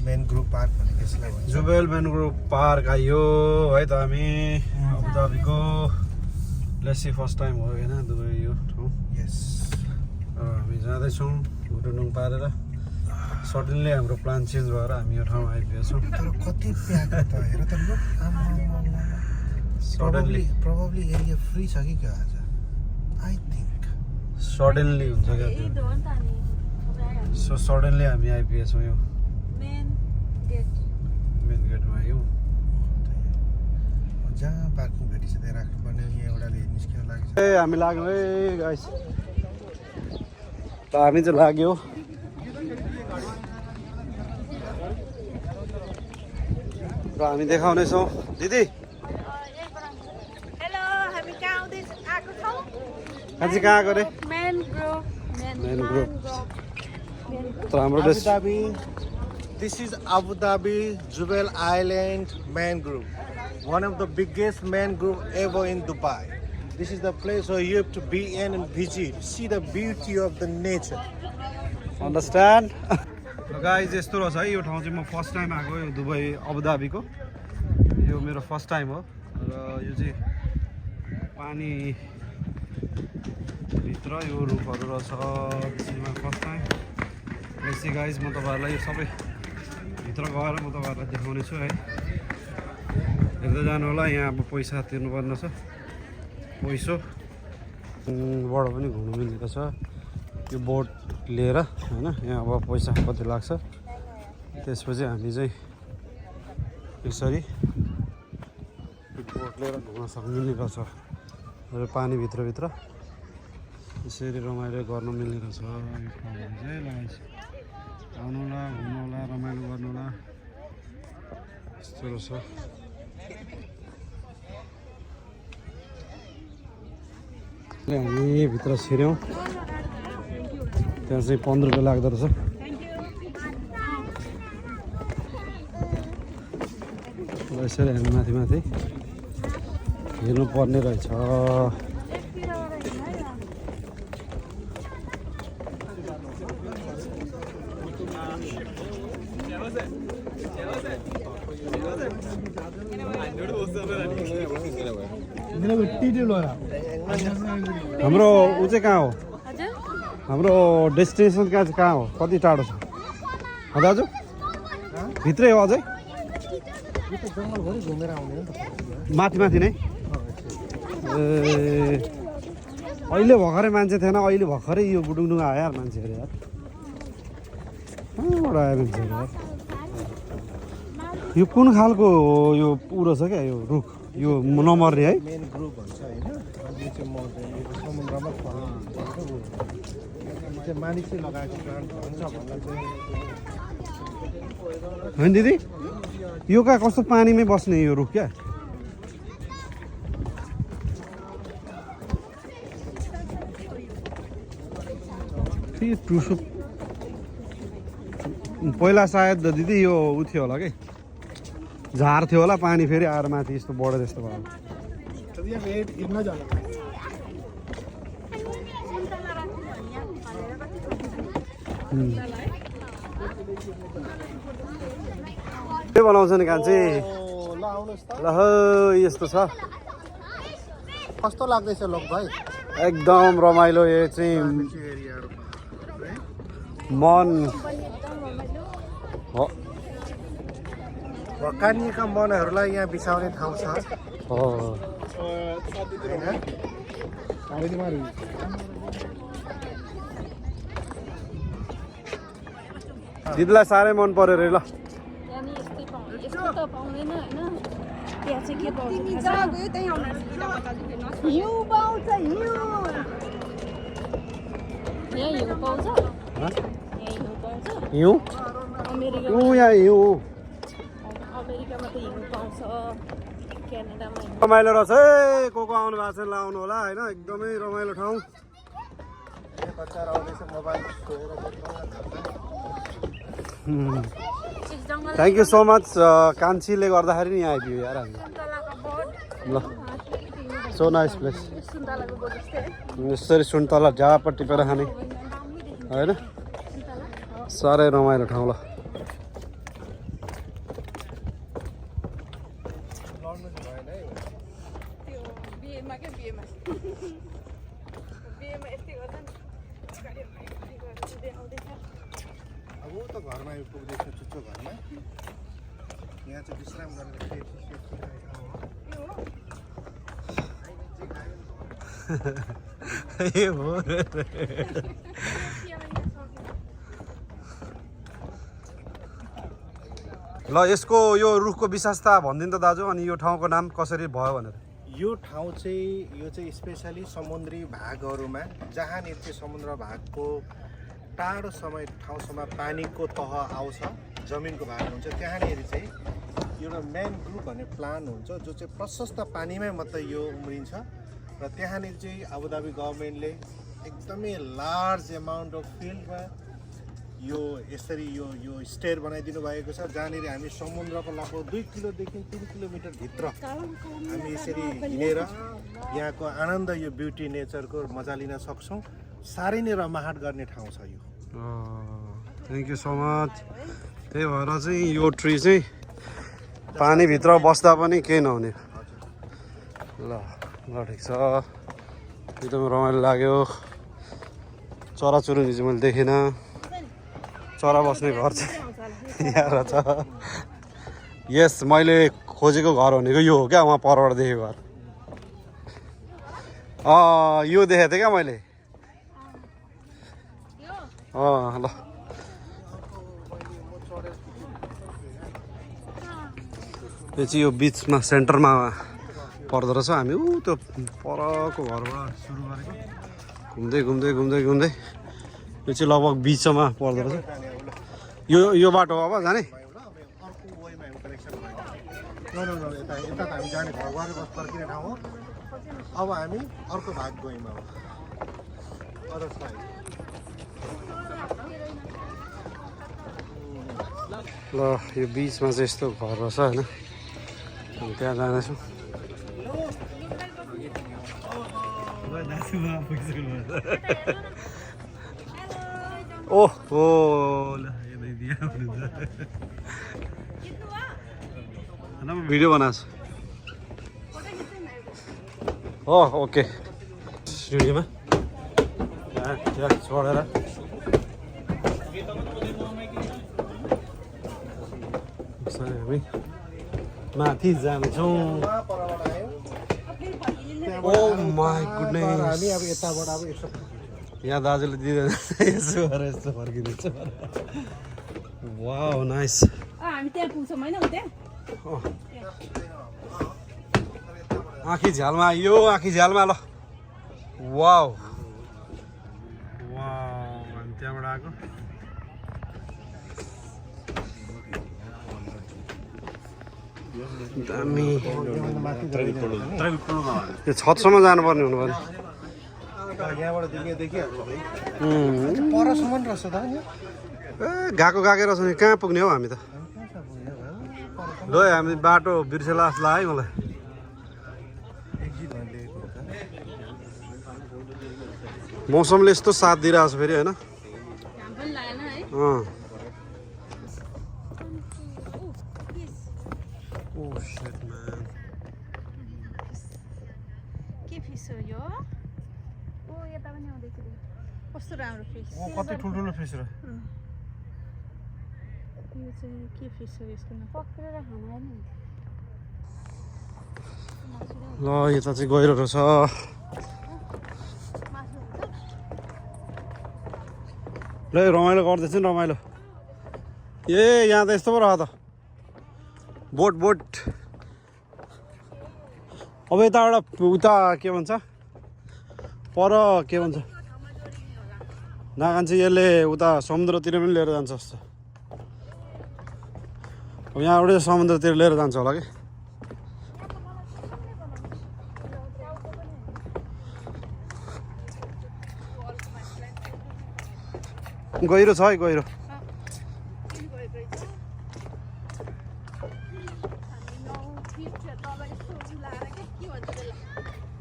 Mangrove park भनेको यसलाई भन्छ। जुबेल म्यानग्रोभ पार्क आयो है त हामी अबुधाबीको लेसी फर्स्ट टाइम हो होइन दुबई यो ठाउँ। यस हामी जाँदैछौँ घुटुनुङ पारेर। सडनली हाम्रो प्लान चेन्ज भएर हामी यो ठाउँ आइपुगेछौँ। तर कति प्याक त हेर त लुक प्रोबब्ली एरिया फ्री छ कि क्या आज आई थिङ्क सडनली हुन्छ क्या त्यो। सो सडनली हामी आइपुगेछौँ यो मेन गेटमा आयौँ। जहाँ पार्किङ भेटिन्छ त्यहाँ राख्नुपर्ने यहाँ एउटाले निस्किन लाग्छ। ए हामी लाग्यौँ है गाइस। त हामी चाहिँ लाग्यो र हामी देखाउनेछौँ दिदी। हेलो हामी कहाँ आउँदैछ आएको छौँ आज कहाँ गरे म्यानग्रोभ तर हाम्रो Abu Dhabi. This is Abu Dhabi Jebel Island mangrove, one of the biggest mangrove ever in Dubai. This is the place where you have to be in and visit, see the beauty of the nature. Understand. Guys यस्तो रहेछ है यो ठाउँ चाहिँ म first time आएको यो Dubai अबुधाबीको। यो मेरो फर्स्ट टाइम हो र यो चाहिँ पानी भित्र यो रुखहरू रहेछ। फर्स्ट टाइम यसै गाइज म तपाईँहरूलाई यो सबै भित्र गएर म तपाईँहरूलाई देखाउने छु है। हेर्दै जानु होला। यहाँ अब पैसा तिर्नुपर्ने छ पैसोबाट पनि घुम्नु मिल्ने रहेछ यो बोट लिएर होइन। यहाँ अब पैसा कति लाग्छ त्यसपछि हामी चाहिँ यसरी बोट लिएर घुम्न सक्नु मिल्ने रहेछ र पानी भित्रभित्र यसरी रमाइलो गर्नु मिल्ने रहेछ। यो ठाउँहरू चाहिँ लगाइन्छ आउनु होला घुम्नु होला रमाइलो गर्नु होला यस्तो रहेछ। हामी भित्र छिर्यौँ त्यहाँ चाहिँ 15 रुपियाँ लाग्दो रहेछ। यसरी हामी माथि माथि हेर्नु पर्ने रहेछ। हाम्रो ऊ चाहिँ कहाँ हो हाम्रो डेस्टिनेसन कहाँ हो कति टाढो छ दाजु भित्रै हो अझै जङ्गलभरि घुमेर आउने हो नि त माथि माथि नै। ए अहिले भर्खरै मान्छे थिएन अहिले भर्खरै यो बुडुङडुङ आयो यार मान्छेहरू यार कहाँबाट आयो मान्छेहरू यार। यो कुन खालको यो ऊ रहेछ क्या यो रुख यो नमर्ने है म्यानग्रोभ भन्छ होइन। यो चाहिँ मर्दैन यो समुद्रमा फल्छ चाहिँ मानिसले लगाएको प्लान्ट भन्छ भन्दा चाहिँ होइन दिदी यो कहाँ कस्तो पानीमै बस्ने यो रुख क्या। टुसु पहिला सायद दिदी यो उ थियो होला कि झार थियो होला पानी फेरि आएर माथि यस्तो बढे जस्तो भयो। के बनाउँछ नि कान्छी ल यस्तो छ कस्तो लाग्दैछ लोक भाइ एकदम रमाइलो। यो चाहिँ मन भकानिएका मनहरूलाई यहाँ बिसाउने ठाउँ छ होइन। दिदीलाई साह्रै मन पर्यो अरे ल। हिउँ यहाँ हिउँ रमाइलो रहेछ है। को आउनु भएको छ लाउनु होला होइन एकदमै रमाइलो ठाउँ। थ्याङ्क यू सो मच कान्छीले गर्दाखेरि नि यहाँ आइपुग्यो यार हामी। ल सो नाइस प्लेस यसरी सुन्तला झापा टिपेर खाने होइन साह्रै रमाइलो ठाउँ। ल लड्नु चाहिँ भएन है त्यो बिहेमा क्या बिहेमा यस्तै गर्दा नि गाडी गरेर देखाउँदैछ अब ऊ त घरमा आइपुग्दैछ चुच्चो घरमा यहाँ चाहिँ विश्राम गरेर ए हो ल यसको यो रुखको विशेषता भनिदिनु त दाजु अनि यो ठाउँको नाम कसरी भयो भनेर यो ठाउँ चाहिँ यो चाहिँ स्पेसली समुद्री भागहरूमा जहाँनिर चाहिँ समुद्र भागको टाढो ठाउँसम्म पानीको तह आउँछ जमिनको भाग हुन्छ त्यहाँनिर चाहिँ एउटा म्यानग्रुभ भन्ने प्लान्ट हुन्छ जो चाहिँ प्रशस्त पानीमै मात्रै यो उम्रिन्छ र त्यहाँनिर चाहिँ अबुधाबी गभर्मेन्टले एकदमै लार्ज एमाउन्ट अफ फिल्डमा यो यसरी यो स्टेयर बनाइदिनु भएको छ जहाँनिर हामी समुद्रको लगभग 2 किलोदेखि 3 किलोमिटर भित्र हामी यसरी हिँडेर यहाँको आनन्द यो ब्युटी नेचरको मजा लिन सक्छौँ साह्रै नै रमाहाट गर्ने ठाउँ छ यो थ्याङ्क यू सो मच त्यही भएर चाहिँ यो ट्री चाहिँ पानीभित्र बस्दा पनि केही नहुने ल ठिक छ एकदम रमाइलो लाग्यो चराचुरुङ्गी चाहिँ मैले देखिनँ चरा बस्ने घर चाहिँ यहाँ रहेछ यस मैले खोजेको घर भनेको यो हो क्या वहाँ परबाट देखेको घर यो देखेको थिएँ क्या मैले ल यो चाहिँ यो बिचमा सेन्टरमा पर्दो रहेछ हामी ऊ त्यो परको घरबाट सुरु गरेको घुम्दै घुम्दै घुम्दै घुम्दै यो चाहिँ लगभग बिचमा पर्दो रहेछ यो बाटो अब जाने यता हामी जाने घर गएर बस फर्किने ठाउँ हो अब हामी अर्को भाग गयौँ अब अदर साइड ल यो बिचमा चाहिँ यस्तो घर रहेछ होइन हामी त्यहाँ जाँदैछौँ ओहो भिडियो बनाएको छु ओके स्टुडियोमा त्यहाँ छोडेर हामी माथि जान्छौँ ओ माई गुडनेस हामी अब यताबाट अब यसो यहाँ दाजुले दिँदैन यसो गरेर यस्तो फर्किँदैछ वाउ नाइस हामी त्यहाँ पुग्छौँ होइन उता आँखी झ्यालमा आइयो आँखी झ्यालमा ल वाउ हामी त्यहाँबाट आएको दामी यो छतसम्म जानुपर्ने हुनु पर्ने यहाँबाट देखिहाल्छ परसम्म रहेछ त गएको रहेछ नि कहाँ पुग्ने हौ हामी त ल हामी बाटो बिर्सेला जस्तो लाग्यो मलाई मौसमले यस्तो साथ दिइरहेको छ फेरि होइन के फिस हो यो ओ यता पनि आउँदैछ कस्तो राम्रो फिस कति ठुल्ठुलो फिस र यो चाहिँ के फिस हो यसको नाम पक्रेर खाना नि ल यता चाहिँ गहिरो रहेछ ल रमाइलो गर्दैछ नि रमाइलो ए यहाँ त यस्तो पो रह त बोट अब यताबाट उता के भन्छ पर के भन्छ नागान चाहिँ यसले उता समुद्रतिर पनि लिएर जान्छ जस्तो अब यहाँबाट समुद्रतिर लिएर जान्छ होला कि गहिरो छ है गहिरो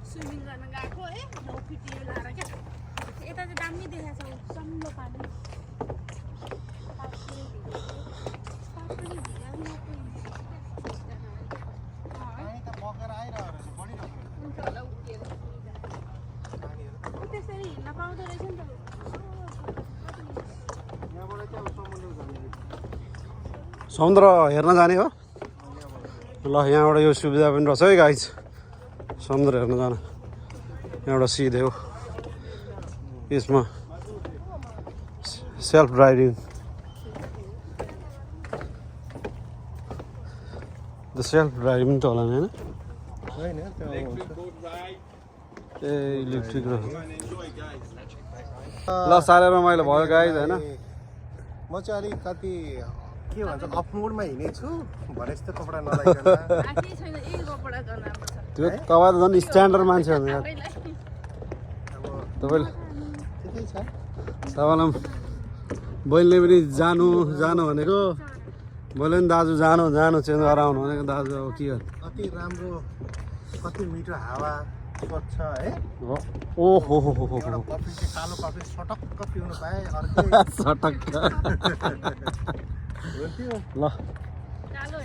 स्विमिङ गर्न गएको है 9 फिट यो लाएर क्या यता चाहिँ दामी देखाएको छ सम्रो पानी समुद्र हेर्न जाने हो ल यहाँबाट यो सुविधा पनि रहेछ है गाइज समुद्र हेर्न जान यहाँबाट सिधै हो यसमा सेल्फ ड्राइभिङ सेल्फ ड्राइभिङ त होला नि होइन ए इलेक्ट्रिक ल साह्रै रमाइलो भयो गाइज होइन म चाहिँ अलिकति के भन्छ अफमुडमा हिँडेछु भने जस्तो कपडा नलाइकन आफै छैन एक कपडा गर्न राम्रो छ त्यो तपाईँ त झन् स्ट्यान्डर्ड मान्छे हो यार तपाईँले ठिकै छ तपाईँलाई बहिनीले पनि जानु भनेको मैले पनि दाजु जानु चेन्ज गरेर आउनु भनेको दाजु अब के गर्नु कति राम्रो कति मिठो हावा स्वच्छ है ओहो एउटा कफी चाहिँ कालो कफी सटक्क पिउनु पाएँ अर्कै सटक्क हुन्थ्यो ल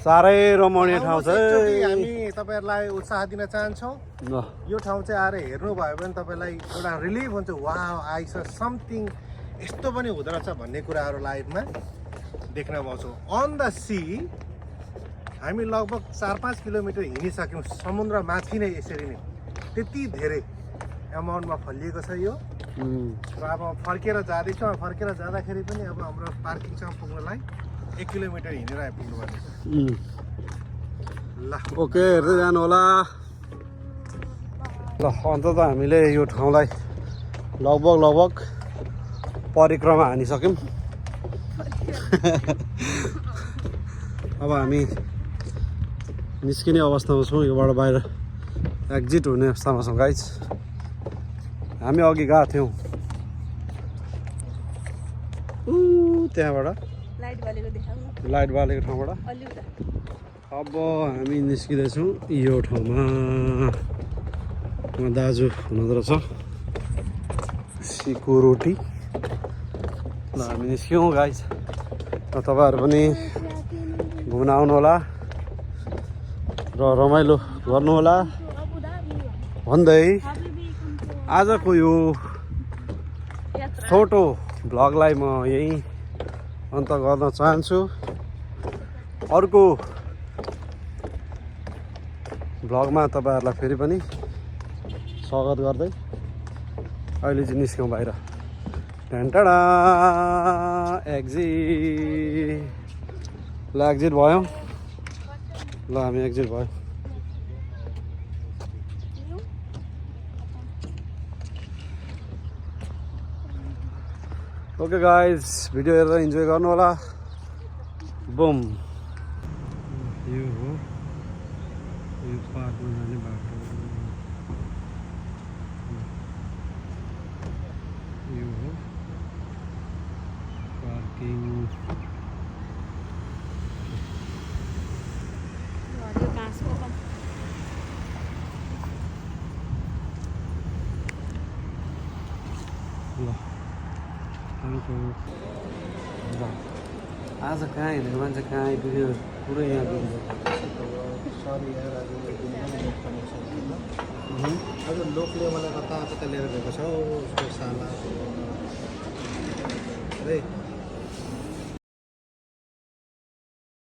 साह्रै रमाउने ठाउँ छ एकचोटि है हामी तपाईँहरूलाई उत्साह दिन चाहन्छौँ ल यो ठाउँ चाहिँ आएर हेर्नुभयो भने तपाईँलाई एउटा रिलिफ हुन्छ वाह आइस समथिङ यस्तो पनि हुँदो रहेछ भन्ने कुराहरू लाइफमा देख्न पाउँछौँ अन द सी हामी लगभग 4-5 किलोमिटर हिँडिसक्यौँ समुद्र माथि नै यसरी नै त्यति धेरै एमाउन्टमा फैलिएको छ यो र अब फर्केर जाँदैछौँ फर्केर जाँदाखेरि पनि अब हाम्रो पार्किङसम्म पुग्नलाई 1 किलोमिटर हिँडेर आइपुग्नु पर्ने छ ल ओके हेर्दै जानु होला ल अन्तत हामीले यो ठाउँलाई लगभग परिक्रमा हानिसक्यौँ अब हामी निस्किने अवस्थामा छौँ योबाट बाहिर एक्जिट हुने अवस्थामा छौँ गाइज हामी अघि गएको थियौँ त्यहाँबाट लाइट बालेको ठाउँबाट अब हामी निस्किँदैछौँ यो ठाउँमा दाजु हुनुहुँदो रहेछ सिको रोटी ल हामी निस्क्यौँ गाइज र तपाईँहरू पनि घुम्न आउनु होला र रमाइलो गर्नु होला भन्दै आजको यो छोटो भ्लगलाई म यहीँ अन्त गर्न चाहन्छु अर्को भ्लगमा तपाईँहरूलाई फेरि पनि स्वागत गर्दै अहिले चाहिँ निस्क्यौँ बाहिर टेन्टाडा एक्जिट ल एक्जिट भयौँ ल हामी एक्जिट भयो ओके गाइज भिडियो हेरेर इन्जोय गर्नु होला बुम यो हो यो पार्कमा जाने बाटो यो हो पार्किङ ल आज कहाँ हिँडेको मान्छे कहाँ आइपुग्यो पुरै यहाँ पुग्यो सरी यार आज लोकले मलाई कता लिएर गएको छ उसको साला